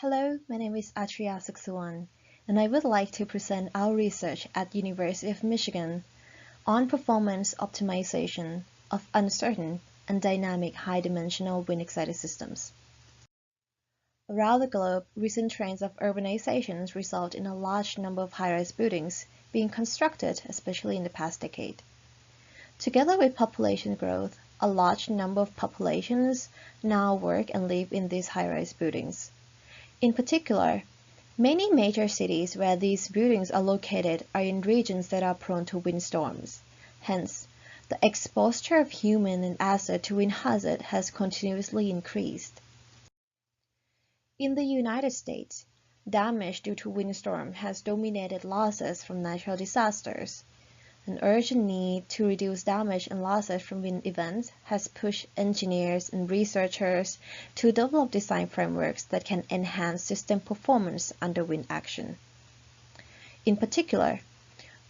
Hello, my name is Arthriya Suksuwan, and I would like to present our research at University of Michigan on performance optimization of uncertain and dynamic high-dimensional wind-excited systems. Around the globe, recent trends of urbanization result in a large number of high-rise buildings being constructed, especially in the past decade. Together with population growth, a large number of populations now work and live in these high-rise buildings. In particular, many major cities where these buildings are located are in regions that are prone to windstorms. Hence, the exposure of human and asset to wind hazard has continuously increased. In the United States, damage due to windstorm has dominated losses from natural disasters. An urgent need to reduce damage and losses from wind events has pushed engineers and researchers to develop design frameworks that can enhance system performance under wind action. In particular,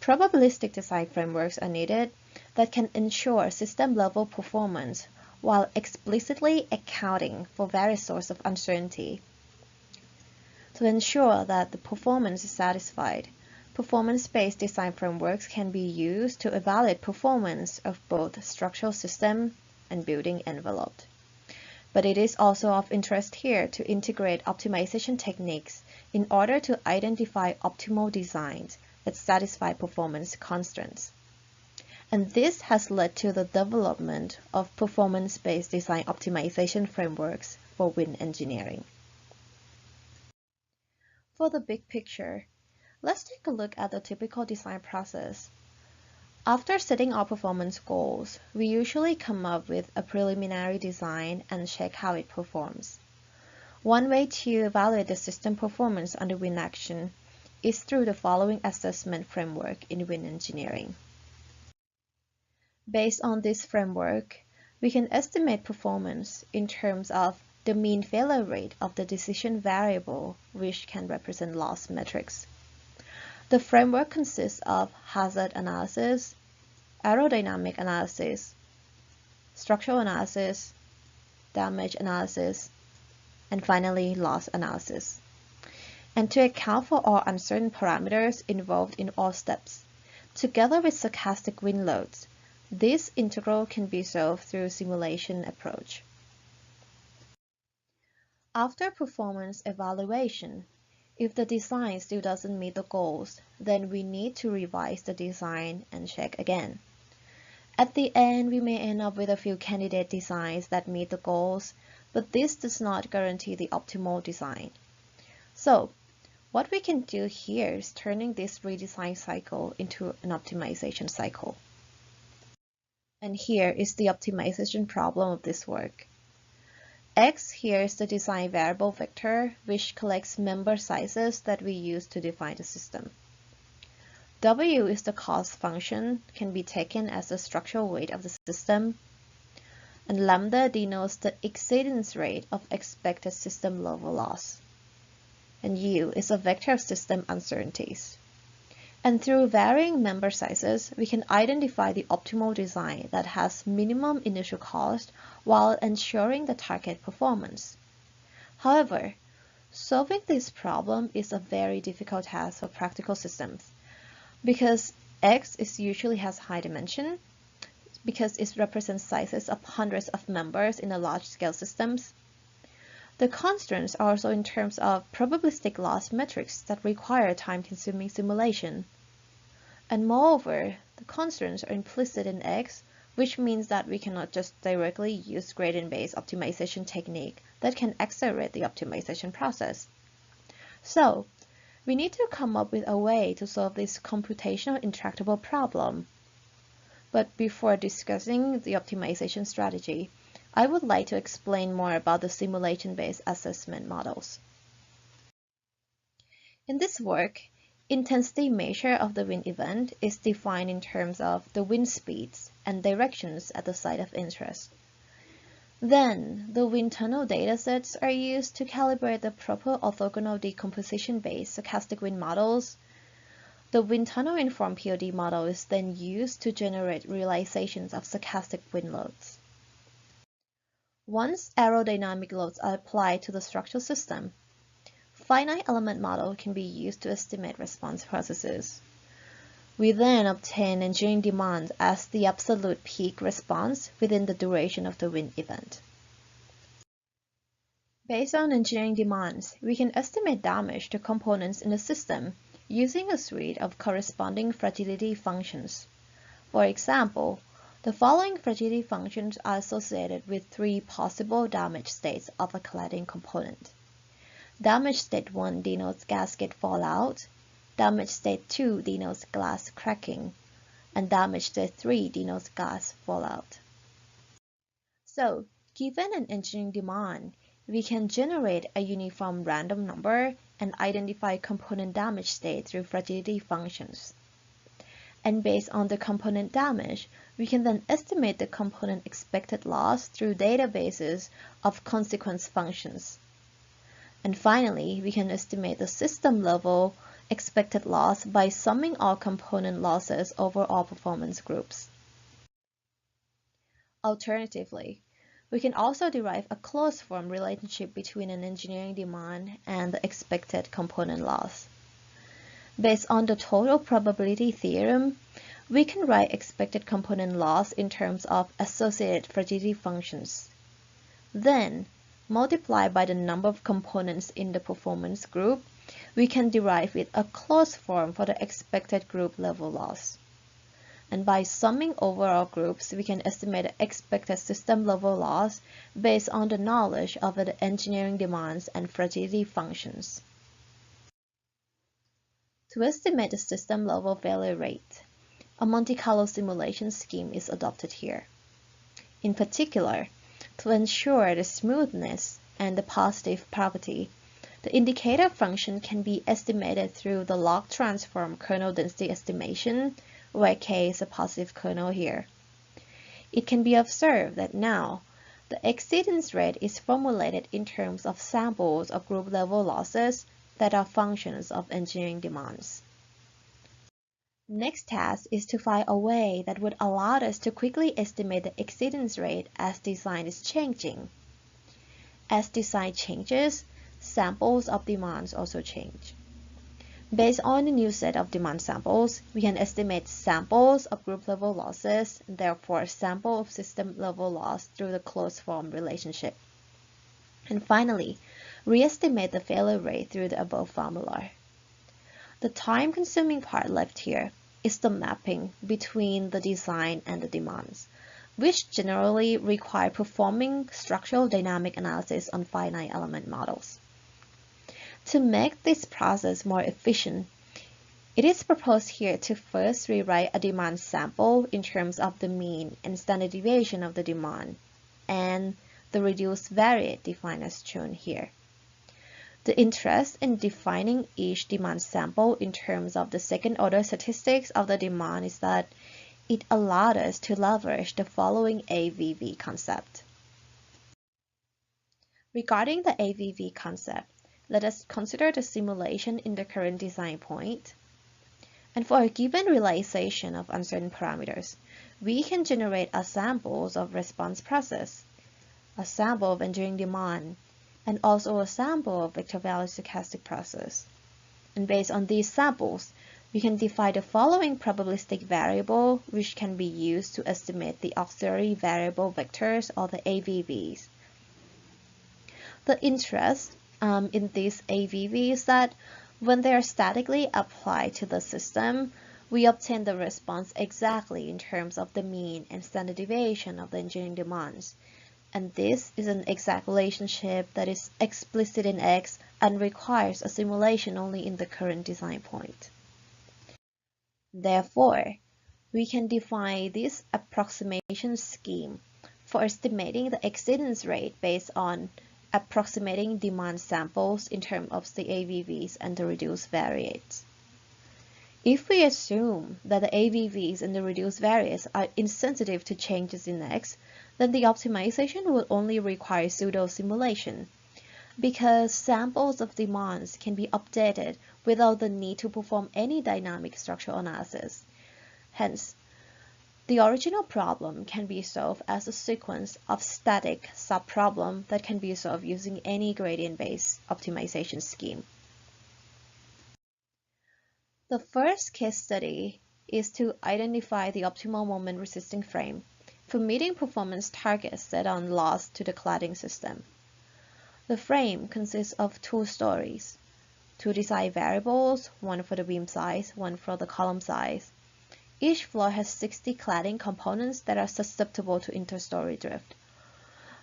probabilistic design frameworks are needed that can ensure system-level performance while explicitly accounting for various sources of uncertainty. To ensure that the performance is satisfied, performance-based design frameworks can be used to evaluate performance of both structural system and building envelope. But it is also of interest here to integrate optimization techniques in order to identify optimal designs that satisfy performance constraints. And this has led to the development of performance-based design optimization frameworks for wind engineering. For the big picture, let's take a look at the typical design process. After setting our performance goals, we usually come up with a preliminary design and check how it performs. One way to evaluate the system performance under wind action is through the following assessment framework in wind engineering. Based on this framework, we can estimate performance in terms of the mean failure rate of the decision variable, which can represent loss metrics. The framework consists of hazard analysis, aerodynamic analysis, structural analysis, damage analysis, and finally loss analysis. And to account for all uncertain parameters involved in all steps, together with stochastic wind loads, this integral can be solved through simulation approach. After performance evaluation, if the design still doesn't meet the goals, then we need to revise the design and check again. At the end, we may end up with a few candidate designs that meet the goals, but this does not guarantee the optimal design. So, what we can do here is turning this redesign cycle into an optimization cycle. And here is the optimization problem of this work. X here is the design variable vector, which collects member sizes that we use to define the system. W is the cost function, can be taken as the structural weight of the system. And lambda denotes the exceedance rate of expected system level loss. And U is a vector of system uncertainties. And through varying member sizes, we can identify the optimal design that has minimum initial cost while ensuring the target performance. However, solving this problem is a very difficult task for practical systems because X usually has high dimension, because it represents sizes of hundreds of members in a large-scale systems. The constraints are also in terms of probabilistic loss metrics that require time-consuming simulation. And moreover, the constraints are implicit in X, which means that we cannot just directly use gradient-based optimization technique that can accelerate the optimization process. So, we need to come up with a way to solve this computational intractable problem. But before discussing the optimization strategy, I would like to explain more about the simulation-based assessment models. In this work, intensity measure of the wind event is defined in terms of the wind speeds and directions at the site of interest. Then, the wind tunnel datasets are used to calibrate the proper orthogonal decomposition-based stochastic wind models. The wind tunnel informed POD model is then used to generate realizations of stochastic wind loads. Once aerodynamic loads are applied to the structural system, finite element model can be used to estimate response processes. We then obtain engineering demand as the absolute peak response within the duration of the wind event. Based on engineering demands, we can estimate damage to components in the system using a suite of corresponding fragility functions. For example, the following fragility functions are associated with three possible damage states of a cladding component. Damage state 1 denotes gasket fallout, damage state 2 denotes glass cracking, and damage state 3 denotes glass fallout. So, given an engineering demand, we can generate a uniform random number and identify component damage state through fragility functions. And based on the component damage, we can then estimate the component expected loss through databases of consequence functions. And finally, we can estimate the system-level expected loss by summing all component losses over all performance groups. Alternatively, we can also derive a closed-form relationship between an engineering demand and the expected component loss. Based on the total probability theorem, we can write expected component loss in terms of associated fragility functions. Then, multiplied by the number of components in the performance group, we can derive with a closed form for the expected group level loss. And by summing overall groups, we can estimate the expected system level loss based on the knowledge of the engineering demands and fragility functions. To estimate the system level failure rate, a Monte Carlo simulation scheme is adopted here. In particular, to ensure the smoothness and the positive property, the indicator function can be estimated through the log transform kernel density estimation, where K is a positive kernel here. It can be observed that now, the exceedance rate is formulated in terms of samples of group level losses that are functions of engineering demands. Next task is to find a way that would allow us to quickly estimate the exceedance rate as design is changing. As design changes, samples of demands also change. Based on the new set of demand samples, we can estimate samples of group level losses, and therefore sample of system level loss through the closed form relationship. And finally, re-estimate the failure rate through the above formula. The time-consuming part left here is the mapping between the design and the demands, which generally require performing structural dynamic analysis on finite element models. To make this process more efficient, it is proposed here to first rewrite a demand sample in terms of the mean and standard deviation of the demand, and the reduced variate defined as shown here. The interest in defining each demand sample in terms of the second-order statistics of the demand is that it allowed us to leverage the following AVV concept. Regarding the AVV concept, let us consider the simulation in the current design point. And for a given realization of uncertain parameters, we can generate a samples of response process, a sample of engineering demand, and also a sample of vector value stochastic process. And based on these samples, we can define the following probabilistic variable which can be used to estimate the auxiliary variable vectors or the AVVs. The interest in these AVVs is that when they are statically applied to the system, we obtain the response exactly in terms of the mean and standard deviation of the engineering demands. And this is an exact relationship that is explicit in X and requires a simulation only in the current design point. Therefore, we can define this approximation scheme for estimating the exceedance rate based on approximating demand samples in terms of the AVVs and the reduced variates. If we assume that the AVVs and the reduced variates are insensitive to changes in X, then the optimization will only require pseudo-simulation, because samples of demands can be updated without the need to perform any dynamic structural analysis. Hence, The original problem can be solved as a sequence of static subproblems that can be solved using any gradient-based optimization scheme. The first case study is to identify the optimal moment resisting frame for meeting performance targets set on loss to the cladding system. The frame consists of two stories, two design variables, one for the beam size, one for the column size. Each floor has 60 cladding components that are susceptible to interstory drift.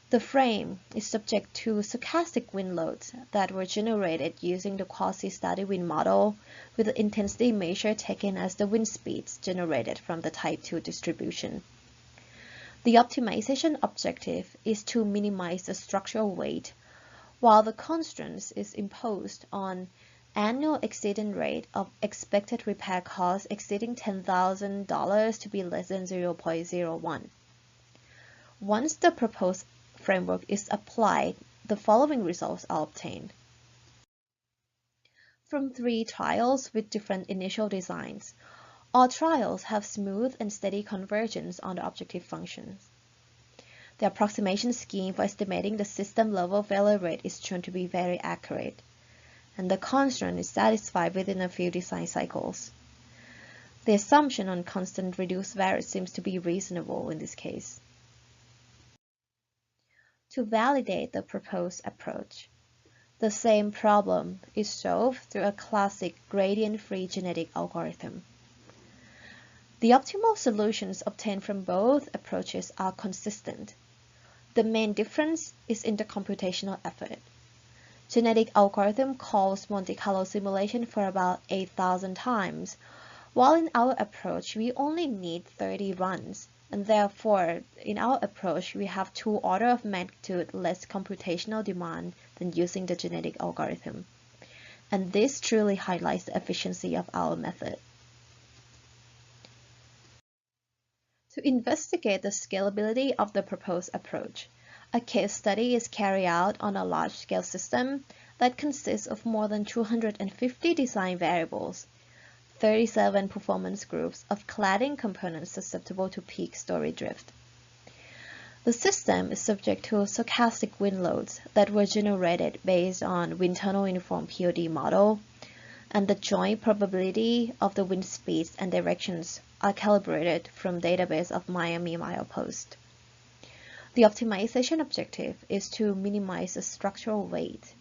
The frame is subject to stochastic wind loads that were generated using the quasi-static wind model with the intensity measure taken as the wind speeds generated from the type 2 distribution. The optimization objective is to minimize the structural weight, while the constraint is imposed on annual exceeding rate of expected repair cost exceeding $10,000 to be less than 0.01. Once the proposed framework is applied, the following results are obtained. From 3 trials with different initial designs, all trials have smooth and steady convergence on the objective functions. The approximation scheme for estimating the system-level failure rate is shown to be very accurate, and the constraint is satisfied within a few design cycles. The assumption on constant reduced variance seems to be reasonable in this case. To validate the proposed approach, the same problem is solved through a classic gradient-free genetic algorithm. The optimal solutions obtained from both approaches are consistent. The main difference is in the computational effort. Genetic algorithm calls Monte Carlo simulation for about 8,000 times, while in our approach we only need 30 runs, and therefore in our approach we have 2 orders of magnitude less computational demand than using the genetic algorithm. And this truly highlights the efficiency of our method. To investigate the scalability of the proposed approach, a case study is carried out on a large-scale system that consists of more than 250 design variables, 37 performance groups of cladding components susceptible to peak story drift. The system is subject to stochastic wind loads that were generated based on wind tunnel uniform POD model, and the joint probability of the wind speeds and directions are calibrated from database of Miami milepost. The optimization objective is to minimize the structural weight,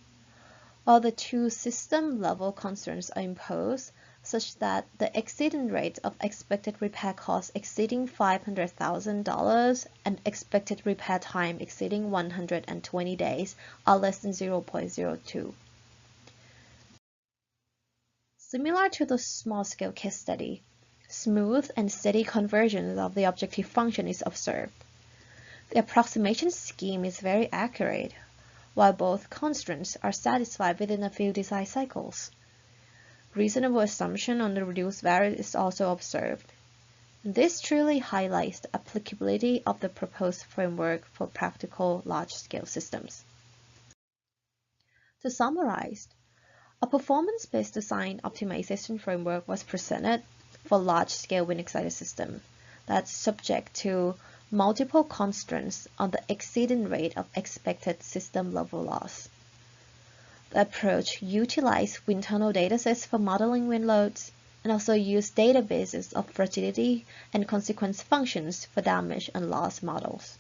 while the 2 system-level constraints are imposed such that the exceeding rate of expected repair cost exceeding $500,000 and expected repair time exceeding 120 days are less than 0.02. Similar to the small-scale case study, smooth and steady convergence of the objective function is observed. The approximation scheme is very accurate, while both constraints are satisfied within a few design cycles. Reasonable assumption on the reduced variance is also observed. This truly highlights the applicability of the proposed framework for practical large-scale systems. To summarize, a performance-based design optimization framework was presented for large-scale wind-excited system that's subject to multiple constraints on the exceeding rate of expected system-level loss. The approach utilized wind tunnel datasets for modeling wind loads and also used databases of fragility and consequence functions for damage and loss models.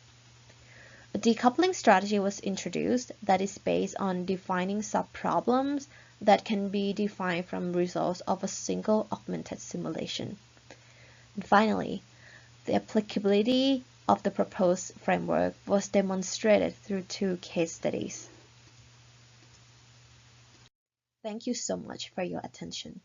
A decoupling strategy was introduced that is based on defining subproblems that can be defined from results of a single augmented simulation. And finally, the applicability of the proposed framework was demonstrated through 2 case studies. Thank you so much for your attention.